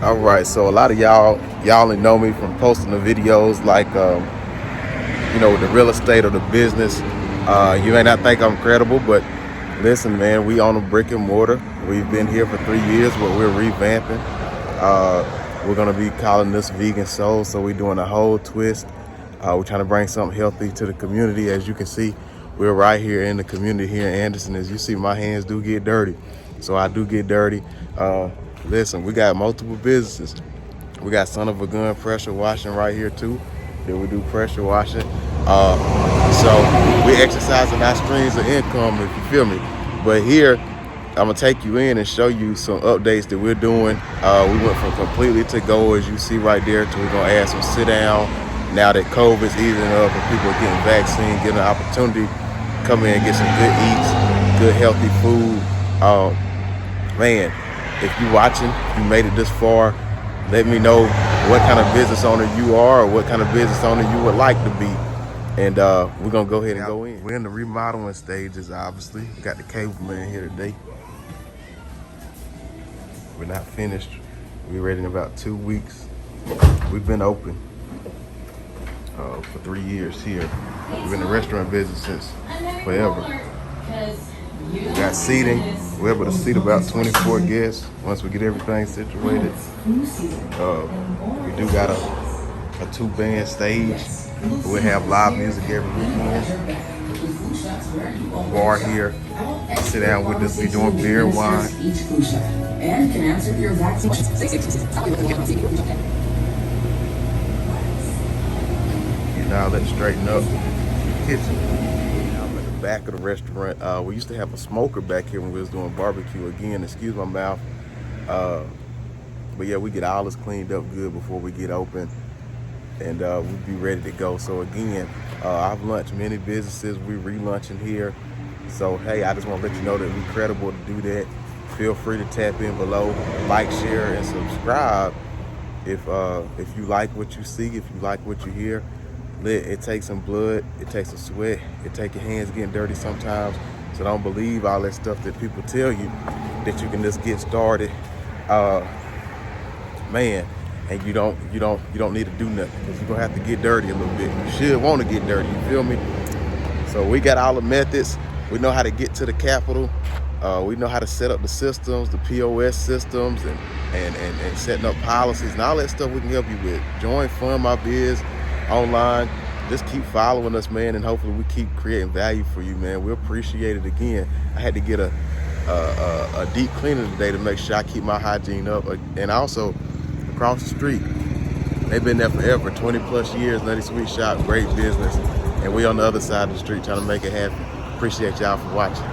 All right, so a lot of y'all only know me from posting the videos like the real estate or the business. You may not think I'm credible, but listen, man, we own a brick and mortar. We've been here for 3 years, but we're revamping. We're gonna be calling this Vegan Soul, so we're doing a whole twist. We're trying to bring something healthy to the community. As you can see, we're right here in the community here in Anderson. As you see, my hands do get dirty, so I do get dirty. Listen, we got multiple businesses. We got Son of a Gun pressure washing right here too. That we do pressure washing. So we exercising our streams of income, if you feel me. But here, I'm gonna take you in and show you some updates that we're doing. We went from completely to go, as you see right there, to we're gonna add some sit down. Now that COVID's easing up and people are getting vaccine, getting an opportunity, come in and get some good eats, good healthy food. Man, if you're watching, if you made it this far, let me know what kind of business owner you are or what kind of business owner you would like to be. And we're gonna go ahead and go in. We're in the remodeling stages, obviously. We got the cable man here today. We're not finished. We're ready in about 2 weeks. We've been open for 3 years here. We've been in the restaurant business since forever. We got seating. We're able to seat about 24 guests once we get everything situated. We do got a 2-band stage. We'll have live music every weekend. Bar here. Sit down with us. Be doing beer and wine. And can answer your now let's straighten up the kitchen. I'm at the back of the restaurant. We used to have a smoker back here when we was doing barbecue. Again, excuse my mouth. But yeah, we get all this cleaned up good before we get open, and we'll be ready to go. So again, I've launched many businesses. We're relaunching here. So hey, I just want to let you know that we're credible to do that. Feel free to tap in below, like, share, and subscribe if you like what you see, if you like what you hear. It takes some blood, it takes some sweat, it takes your hands getting dirty sometimes. So don't believe all that stuff that people tell you that you can just get started, man. And you don't need to do nothing, because you're gonna have to get dirty a little bit. You should want to get dirty. You feel me? So we got all the methods. We know how to get to the capital. We know how to set up the systems, the POS systems, and setting up policies and all that stuff we can help you with. Join Fund My Biz online. Just keep following us, man, and hopefully we keep creating value for you, man. We appreciate it. Again, I had to get a deep cleaning today to make sure I keep my hygiene up. And also, across the street, they've been there forever, 20 plus years, Nutty Sweet Shop, great business. And we on the other side of the street trying to make it happen. Appreciate y'all for watching.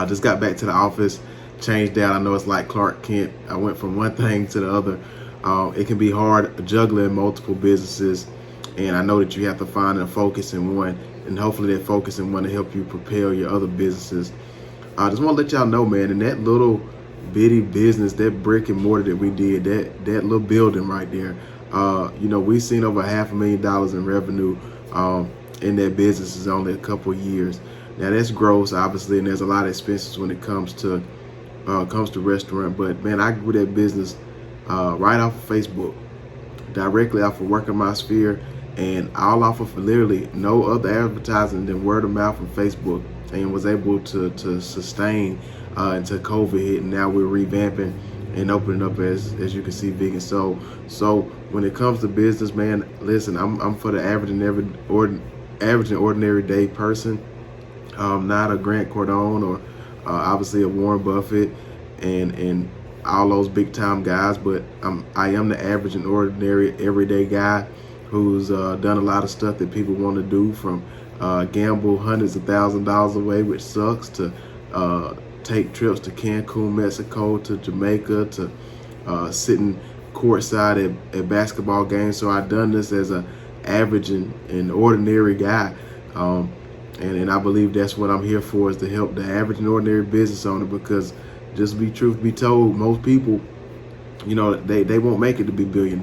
Just got back to the office, changed out. I know it's like Clark Kent. I went from one thing to the other. It can be hard juggling multiple businesses, and I know that you have to find a focus in one, and hopefully that focus in one to help you propel your other businesses. I just want to let y'all know, man, in that little bitty business, that brick and mortar that we did, that little building right there, we've seen over $500,000 in revenue in that business is only a couple of years. Now that's gross, obviously, and there's a lot of expenses when it comes to restaurant. But man, I grew that business right off of Facebook, directly off of Working My Sphere, and all off of literally no other advertising than word of mouth from Facebook, and was able to sustain until COVID hit. And now we're revamping and opening up, as you can see, Vegan Soul. So when it comes to business, man, listen, I'm for the average and ordinary day person. Not a Grant Cardone or obviously a Warren Buffett and all those big time guys, but I am the average and ordinary everyday guy who's done a lot of stuff that people want to do, from gamble hundreds of thousands of dollars away, which sucks, to take trips to Cancun, Mexico, to Jamaica, to sitting courtside at basketball games. So I've done this as a average and ordinary guy. And I believe that's what I'm here for, is to help the average and ordinary business owner, because just truth be told, most people, they won't make it to be $1 billion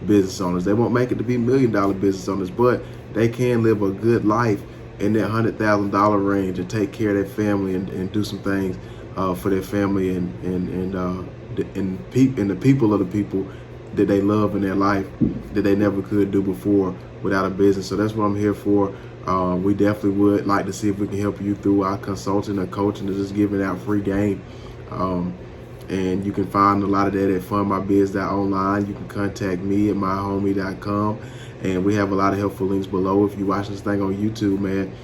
business owners. They won't make it to be $1 million business owners, but they can live a good life in that $100,000 range and take care of their family and do some things for their family and the people of the people that they love in their life that they never could do before without a business. So that's what I'm here for. We definitely would like to see if we can help you through our consulting or coaching or just giving out free game. And you can find a lot of that at fundmybiz.online. You can contact me at myhomie.com. And we have a lot of helpful links below. If you watch this thing on YouTube, man,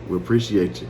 we appreciate you.